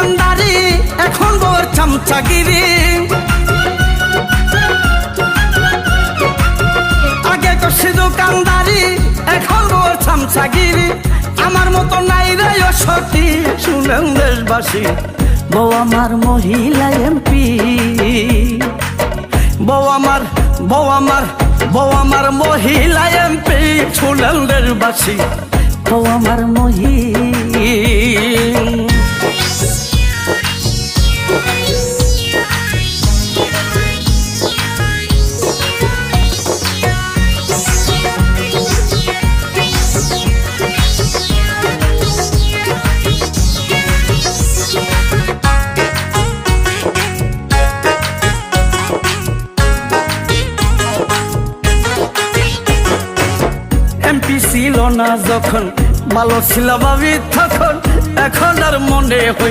দোকানদারি এখন বউর চামচাগিরি আগে করছি দোকানদারি এখন বউর চামচাগিরি আমার মতো নাই রে সতী শুনেন দেশবাসী বউ আমার মহিলা এমপি বউ আমার মহিলা এমপি শুনেন দেশবাসী বউ আমার মহিলা এমপি ছিল না যখন ভালো ছিল ভাবি তখন এখন আর মনে